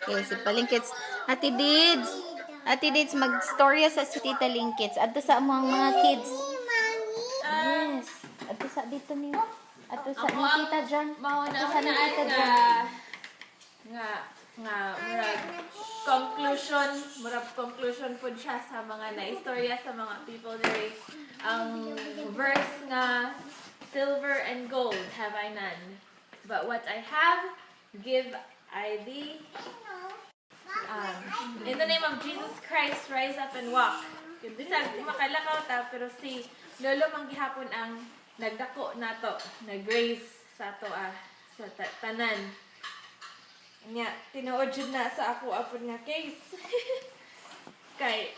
Okay, si Palingkits. Ate Dids. Ate Dids, mag-storya sa si Tita Lingkits. Ato sa mga kids. Yes. Ato sa dito niyo. Ato sa ni Tita Jan. Ato sa ni Tita Jan. murag conclusion po siya sa mga naistorya sa mga people there. Ang verse nga, silver and gold have I none, but what I have, give I thee. In the name of Jesus Christ, rise up and walk. Bisag makalakaw ta, pero si Lolo manggihapon ang nagdako nato, nag-grace sa ato sa tanan. Nya, tinuod jud na sa ako apon nga case. Kay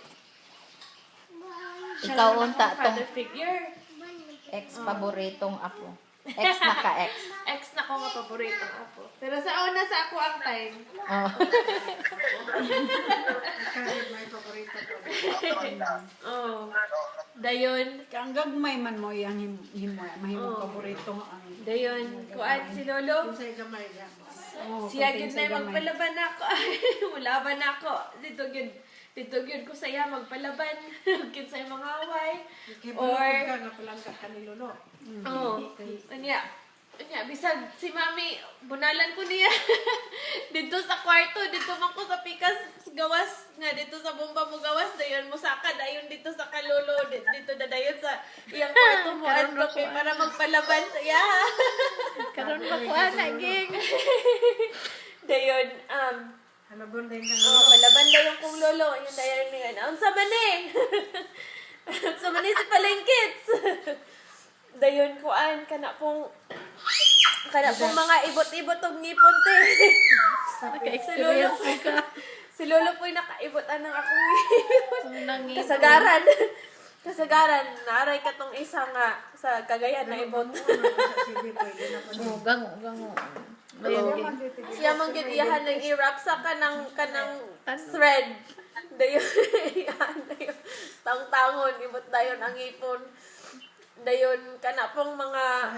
Ikaw unta tong father figure. ex-paboritong apo. Ex na ka ex. Ex na ko nga paborito apo. Pero sa una sa ako ang time. Oh. May paborito ko. Oh. Dayon, Ang gagmay man mo yang mahimong paborito ang dayon kuan si Lolo. Unsay gamay yan. Siya gid na magpalaban ako. Wala ba na ako? Dito gyud ko saya magpalaban. Kin sa mga away. Or Or ka na palang ka kanilo no. oh, anya bisag si Mami bunalan ko niya. Dito sa kwarto, dito man ko sa pikas gawas nga dito sa bomba mo gawas dayon mo saka dayon dito sa kalolo dito dayon sa iyang kwarto mo adto kay para magpalaban sa iya. Karon ba ko ana ging? Dayon Halabon din kang palaban dayon kong lolo yun dayon ni nga unsa man eh. Unsa man si Palengkits. Dayon kuan kana pong mga ibot-ibot og ngipon te. Naka-experience mo ka. Si Lolo po'y nakaibotan ng akong ngipon. Nangipon. Kasagaran, naaray ka tong isa nga sa Cagayan na ibot. sige pwede na po. Gang. Siya mong gitiyahan ng i-wrap sa kanang thread. Dayon, taong-taongon, ibot dayon ang ipon. Dayon kana pong mga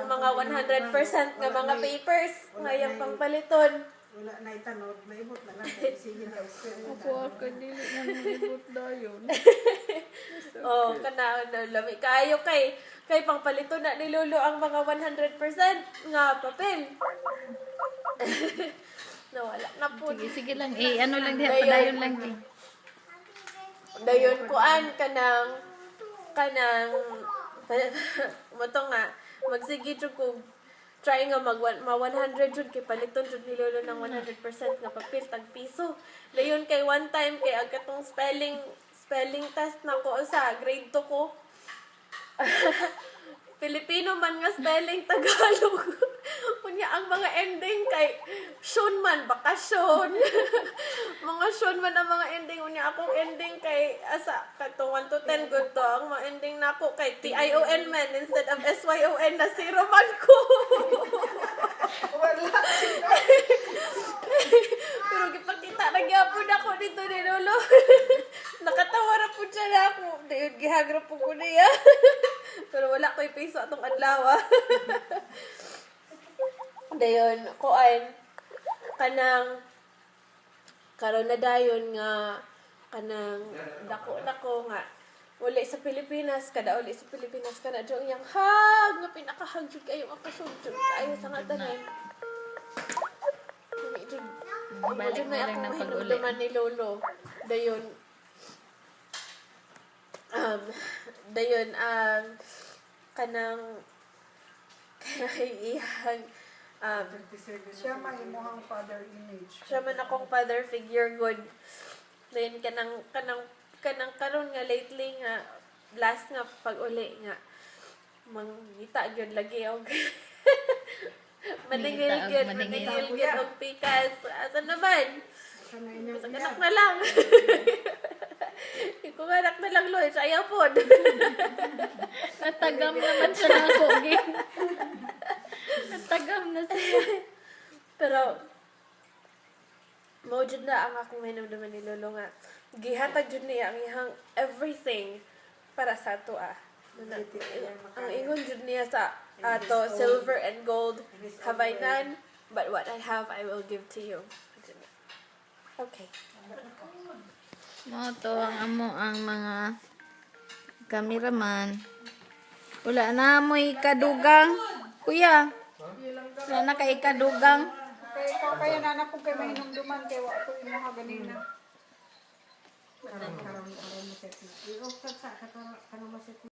100% nga mga papers nga yang pangpaliton. Wala na itanod, maibot na lang. Sige na. Ako dili na nilibot dayon. Oh, kana lami kayo kay pangpaliton na ni Lolo ang mga 100% nga papel. Nawala na po. Sige lang. Ano lang diha padayon lang di. Dayon kuan kanang moto nga magsige jud ko try nga ma 100 jud kay paliton jud ni Lolo ng 100% nga papel tag piso. Dayon kay one time kay agkatong spelling test na ko sa grade 2 ko. Filipino man nga spelling Tagalog. Kunya ang mga ending kay Shun man bakasyon. Mga Shun man ang mga ending unya akong ending kay asa katong 1 to 10 good to ang mga ending nako kay TION man instead of SYON na zero man ko. Pero gipakita na gyapon ako dito ni Lolo. Nakatawa ra pud siya na ako. Dayon gihagra po ko niya. Pero wala ko'y piso atong adlaw. Dayon, kuan kanang karon na dayon nga kanang dako nga uli sa Pilipinas kada jud yang hag nga pinakahag jud kayo ang kasugod kayo sa nga tanan. Balik na lang ng pag-uli. Ni Lolo. Dayon kanang iyang Siya mahimuhang father image. siya man akong father figure good. Then kanang karon nga lately nga last nga pag-uli nga mangita gyud lagi og maningil gyud og pikas. Asa naman? Sana inyong Sa anak na lang. Ikaw anak na lang, Loy. Ayaw po. Natagam naman siya ng kogin. Natagam na siya. Pero, mao jud na ang akong hinumduman ni Lolo nga. Gihatag jud niya ang iyang everything para sa ato Ang ingon jud niya sa ato, silver and gold have I none, but what I have I will give to you. Okay. Mo to ang mga cameraman. Wala na mo'y kadugang. Kuya. Wala na kay kadugang. Kaya ikaw kaya nanak ko kay mahinumduman kay wa ko imo ha ganina. Karon mo set. Iyo sa karon maset.